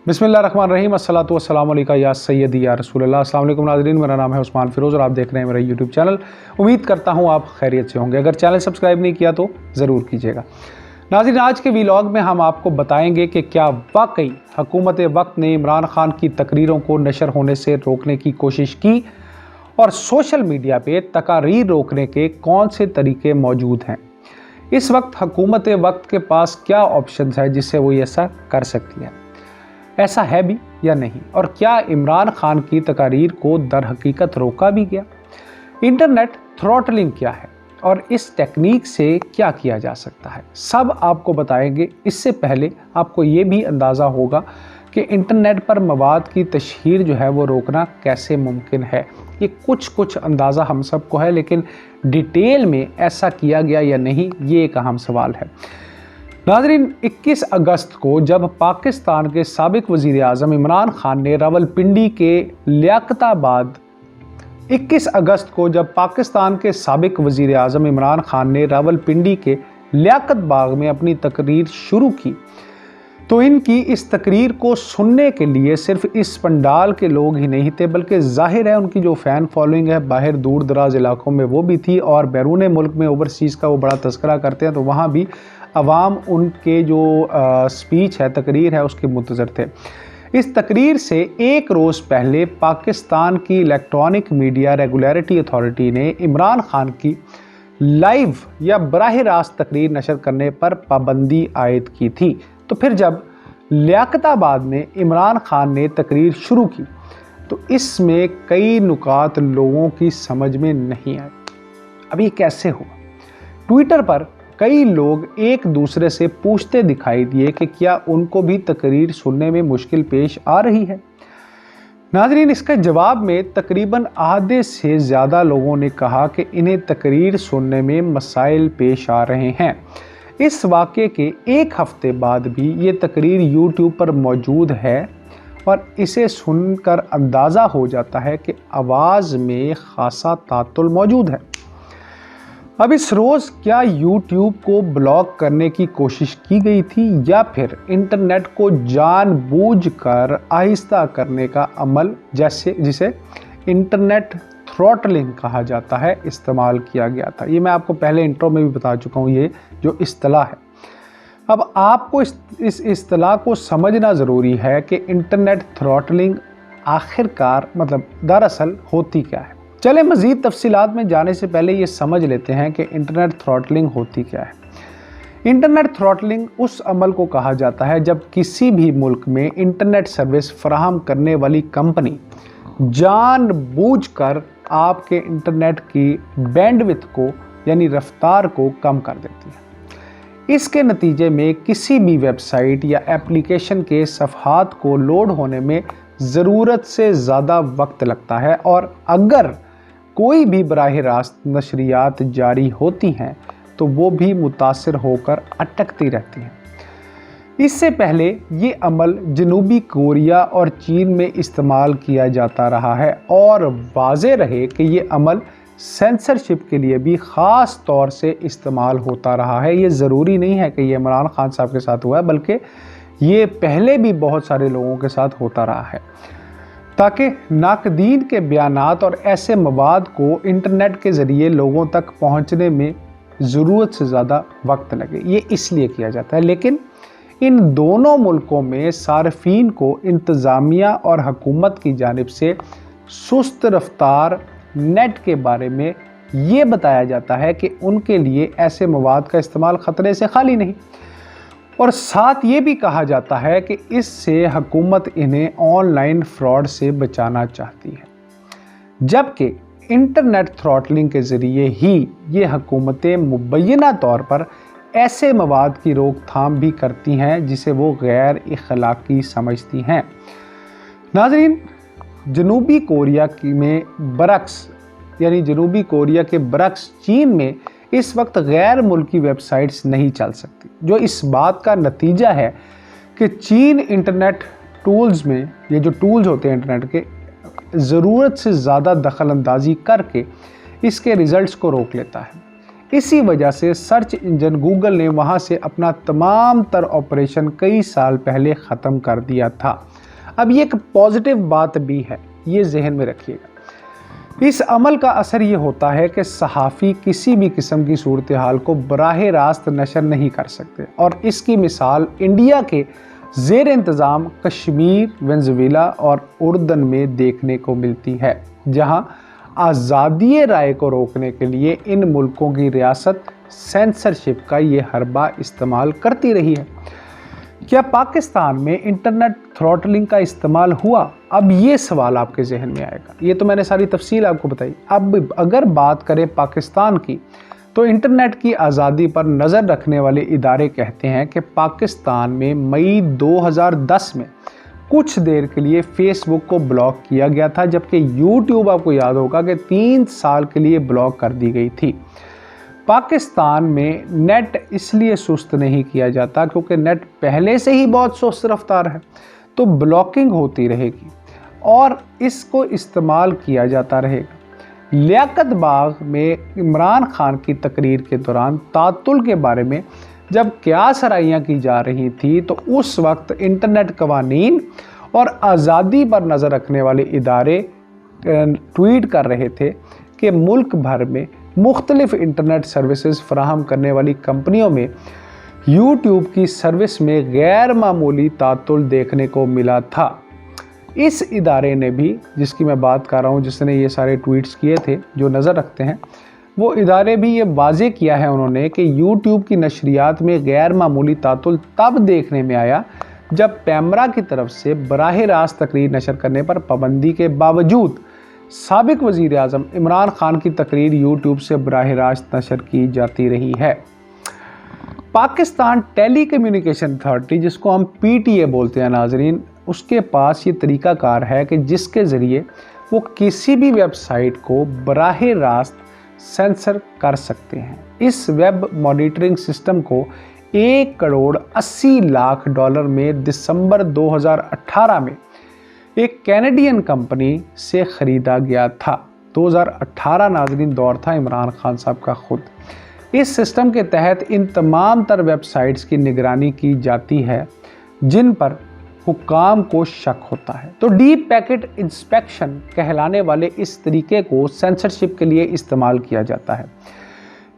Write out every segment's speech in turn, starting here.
बिस्मिल्लाहिर्रहमानिर्रहीम अस्सलातु वस्सलामु अलैका या सय्यदी या रसूलल्लाह। अस्सलाम वालेकुम नाज़रीन, मेरा नाम है उस्मान फ़िरोज़ और आप देख रहे हैं मेरा यूट्यूब चैनल। उम्मीद करता हूँ आप खैरियत से होंगे। अगर चैनल सब्सक्राइब नहीं किया तो ज़रूर कीजिएगा। नाज़रीन, आज के व्लॉग में हम आपको बताएंगे कि क्या वाकई हुकूमत वक्त ने इमरान खान की तकरीरों को नशर होने से रोकने की कोशिश की और सोशल मीडिया पे तकारीर रोकने के कौन से तरीके मौजूद हैं। इस वक्त हुकूमत वक्त के पास क्या ऑप्शन है जिससे वो ऐसा कर सकती है, ऐसा है भी या नहीं, और क्या इमरान खान की तकारीर को दर हकीकत रोका भी गया। इंटरनेट थ्रॉटलिंग क्या है और इस टेक्निक से क्या किया जा सकता है, सब आपको बताएंगे। इससे पहले आपको ये भी अंदाज़ा होगा कि इंटरनेट पर मवाद की तशहीर जो है वो रोकना कैसे मुमकिन है। ये कुछ अंदाज़ा हम सबको है, लेकिन डिटेल में ऐसा किया गया या नहीं, ये एक अहम सवाल है। नाज़रीन, 21 अगस्त को जब पाकिस्तान के साबिक वज़ीर आज़म इमरान खान ने रावलपिंडी के लियाकताबाद 21 अगस्त को जब पाकिस्तान के साबिक वज़ीर आज़म इमरान खान ने रावलपिंडी के लियाकत बाग में अपनी तकरीर शुरू की, तो इनकी इस तकरीर को सुनने के लिए सिर्फ इस पंडाल के लोग ही नहीं थे, बल्कि जाहिर है उनकी जो फ़ैन फॉलोइंग है बाहर दूर दराज इलाकों में वो भी थी, और बैरून मुल्क में ओवरसीज़ का वो बड़ा तस्करा करते हैं, तो वहाँ भी अवाम उनके जो स्पीच है, तकरीर है, उसके मुंतज़र थे। इस तकरीर से एक रोज़ पहले पाकिस्तान की इलेक्ट्रॉनिक मीडिया रेगुलेटरी अथॉरिटी ने इमरान खान की लाइव या बराह रास्त तकरीर नशर करने पर पाबंदी आयद की थी। तो फिर जब लियाकताबाद में इमरान खान ने तकरीर शुरू की तो इसमें कई नुकात लोगों की समझ में नहीं आए। अब ये कैसे हुआ? ट्विटर पर कई लोग एक दूसरे से पूछते दिखाई दिए कि क्या उनको भी तकरीर सुनने में मुश्किल पेश आ रही है। नाज़रीन, इसका जवाब में तकरीबन आधे से ज़्यादा लोगों ने कहा कि इन्हें तकरीर सुनने में मसाइल पेश आ रहे हैं। इस वाक़े के एक हफ़्ते बाद भी ये तकरीर यूट्यूब पर मौजूद है और इसे सुनकर अंदाज़ा हो जाता है कि आवाज़ में ख़ासा तातुल मौजूद है। अब इस रोज़ क्या यूट्यूब को ब्लॉक करने की कोशिश की गई थी या फिर इंटरनेट को जानबूझकर आहिस्ता करने का अमल, जिसे इंटरनेट थ्रॉटलिंग कहा जाता है, इस्तेमाल किया गया था। ये मैं आपको पहले इंट्रो में भी बता चुका हूँ, ये जो इस्तिलाह है। अब आपको इस इस्तिलाह को समझना ज़रूरी है कि इंटरनेट थ्रॉटलिंग आखिरकार दरअसल होती क्या है। चले मज़ीद तफसीलात में जाने से पहले ये समझ लेते हैं कि इंटरनेट थ्रॉटलिंग होती क्या है। इंटरनेट थ्रॉटलिंग उस अमल को कहा जाता है जब किसी भी मुल्क में इंटरनेट सर्विस फराहम करने वाली कंपनी जानबूझकर आपके इंटरनेट की बैंडविड्थ को यानी रफ्तार को कम कर देती है। इसके नतीजे में किसी भी वेबसाइट या एप्लीकेशन के सफ़हात को लोड होने में ज़रूरत से ज़्यादा वक्त लगता है, और अगर कोई भी बराह रास्त नशरियात जारी होती हैं तो वो भी मुतासिर होकर अटकती रहती हैं। इससे पहले ये अमल जनूबी कोरिया और चीन में इस्तेमाल किया जाता रहा है, और वाज़े रहे कि ये अमल सेंसरशिप के लिए भी ख़ास तौर से इस्तेमाल होता रहा है। ये ज़रूरी नहीं है कि ये इमरान खान साहब के साथ हुआ है, बल्कि ये पहले भी बहुत सारे लोगों के साथ होता रहा है, ताकि नाकदीन के बयानात और ऐसे मवाद को इंटरनेट के ज़रिए लोगों तक पहुँचने में ज़रूरत से ज़्यादा वक्त लगे। ये इसलिए किया जाता है। लेकिन इन दोनों मुल्कों में सार्फिन को इंतज़ामिया और हुकूमत की जानिब से सुस्त रफ्तार नेट के बारे में ये बताया जाता है कि उनके लिए ऐसे मवाद का इस्तेमाल ख़तरे से खाली नहीं, और साथ ये भी कहा जाता है कि इससे हुकूमत इन्हें ऑनलाइन फ्रॉड से बचाना चाहती है। जबकि इंटरनेट थ्रॉटलिंग के ज़रिए ही ये हुकूमतें मुबैना तौर पर ऐसे मवाद की रोकथाम भी करती हैं जिसे वो गैर अखलाकी समझती हैं। नाज़रीन, जनूबी कोरिया में बरक्स यानी जनूबी कोरिया के बरक्स चीन में इस वक्त गैर मुल्की वेबसाइट्स नहीं चल सकती, जो इस बात का नतीजा है कि चीन इंटरनेट टूल्स में, ये जो टूल्स होते हैं इंटरनेट के, ज़रूरत से ज़्यादा दखल अंदाजी करके इसके रिज़ल्ट्स को रोक लेता है। इसी वजह से सर्च इंजन गूगल ने वहाँ से अपना तमाम तर ऑपरेशन कई साल पहले ख़त्म कर दिया था। अब ये एक पॉजिटिव बात भी है, ये जहन में रखिएगा। इस अमल का असर ये होता है कि सहाफ़ी किसी भी किस्म की सूरत हाल को बराह रास्त नशर नहीं कर सकते, और इसकी मिसाल इंडिया के ज़ेर इंतज़ाम कश्मीर, वेनेज़ुएला और उर्दन में देखने को मिलती है, जहाँ आज़ादी राय को रोकने के लिए इन मुल्कों की रियासत सेंसरशिप का ये हरबा इस्तेमाल करती रही है। क्या पाकिस्तान में इंटरनेट थ्रॉटलिंग का इस्तेमाल हुआ? अब ये सवाल आपके जहन में आएगा। ये तो मैंने सारी तफसील आपको बताई। अब अगर बात करें पाकिस्तान की, तो इंटरनेट की आज़ादी पर नज़र रखने वाले इदारे कहते हैं कि पाकिस्तान में मई 2010 में कुछ देर के लिए फेसबुक को ब्लॉक किया गया था, जबकि यूट्यूब आपको याद होगा कि 3 साल के लिए ब्लॉक कर दी गई थी। पाकिस्तान में नेट इसलिए सुस्त नहीं किया जाता क्योंकि नेट पहले से ही बहुत सुस्त रफ्तार है, तो ब्लॉकिंग होती रहेगी और इसको इस्तेमाल किया जाता रहेगा। लियाकत बाग में इमरान खान की तकरीर के दौरान तातुल के बारे में जब क्या सराहियाँ की जा रही थी, तो उस वक्त इंटरनेट कवानीन और आज़ादी पर नज़र रखने वाले इदारे ट्वीट कर रहे थे कि मुल्क भर में मुख्तलिफ इंटरनेट सर्विसेज फराहम करने वाली कंपनियों में यूट्यूब की सर्विस में गैर मामूली तातुल देखने को मिला था। इस इदारे ने भी, जिसकी मैं बात कर रहा हूँ, जिसने ये सारे ट्वीट्स किए थे, जो नज़र रखते हैं, वो इदारे भी ये वाज़े किया है उन्होंने कि यूट्यूब की नशरियात में गैर मामूली तातुल तब देखने में आया जब पैमरा की तरफ से बराह रास्त तकरीर नशर करने पर पाबंदी के बावजूद साबिक वज़ीर आज़म इमरान खान की तकरीर यूट्यूब से बराह रास्त नशर की जाती रही है। पाकिस्तान टेली कम्युनिकेशन अथॉरिटी, जिसको हम PTA बोलते हैं नाजरीन, उसके पास ये तरीक़ाकार है कि जिसके ज़रिए वो किसी भी वेबसाइट को बराह रास्त सेंसर कर सकते हैं। इस वेब मॉनिटरिंग सिस्टम को $1,80,00,000 में दिसंबर 2018 में एक कैनेडियन कंपनी से ख़रीदा गया था। 2018 नाज़रीन दौर था इमरान खान साहब का खुद। इस सिस्टम के तहत इन तमाम तर वेबसाइट्स की निगरानी की जाती है जिन पर हुक्काम को शक होता है। तो डीप पैकेट इंस्पेक्शन कहलाने वाले इस तरीके को सेंसरशिप के लिए इस्तेमाल किया जाता है।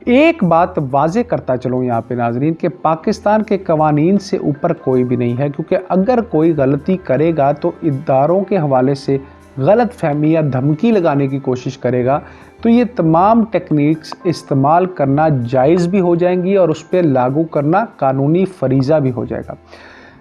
एक बात वाजे करता चलूँ यहाँ पे नाजरीन कि पाकिस्तान के कवानीन से ऊपर कोई भी नहीं है, क्योंकि अगर कोई गलती करेगा तो इदारों के हवाले से गलत फहमी या धमकी लगाने की कोशिश करेगा, तो ये तमाम टेक्निक्स इस्तेमाल करना जायज़ भी हो जाएंगी और उस पर लागू करना कानूनी फरीज़ा भी हो जाएगा।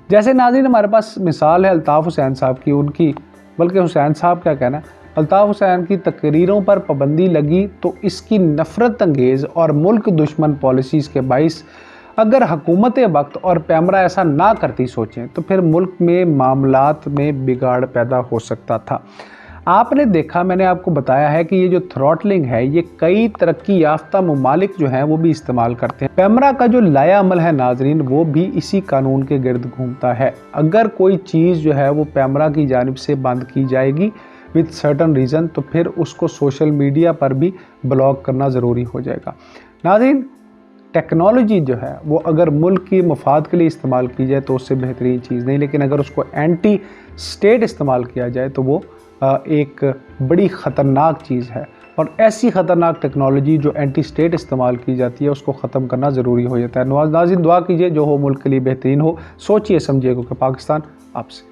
जैसे नाज़रीन हमारे पास मिसाल है अल्ताफ़ हुसैन साहब की, उनकी, बल्कि हुसैन साहब क्या कहना, अल्ताफ़ हुसैन की तकरीरों पर पाबंदी लगी तो इसकी नफ़रत अंगेज़ और मुल्क दुश्मन पॉलिसीज़ के बाइस अगर हुकूमत वक्त और पैमरा ऐसा ना करती, सोचें, तो फिर मुल्क में मामलात में बिगाड़ पैदा हो सकता था। आपने देखा, मैंने आपको बताया है कि ये जो थ्रॉटलिंग है ये कई तरक्की याफ्ता ममालिक जो हैं वो भी इस्तेमाल करते हैं। पैमरा का जो लाया अमल है नाजरीन, वो भी इसी कानून के गिर्द घूमता है। अगर कोई चीज़ जो है वो पैमरा की जानिब से बंद की जाएगी विद सर्टन रीज़न, तो फिर उसको सोशल मीडिया पर भी ब्लॉक करना ज़रूरी हो जाएगा। नाज़रीन, टेक्नोलॉजी जो है वो अगर मुल्क की मफाद के लिए इस्तेमाल की जाए तो उससे बेहतरीन चीज़ नहीं, लेकिन अगर उसको एंटी स्टेट इस्तेमाल किया जाए तो वो एक बड़ी ख़तरनाक चीज़ है। और ऐसी ख़तरनाक टेक्नोलॉजी जो एंटी स्टेट इस्तेमाल की जाती है उसको ख़त्म करना ज़रूरी हो जाता है। नाज़रीन दुआ कीजिए जो हो मुल्क के लिए बेहतरीन हो, सोचिए समझिए, क्योंकि पाकिस्तान आपसे।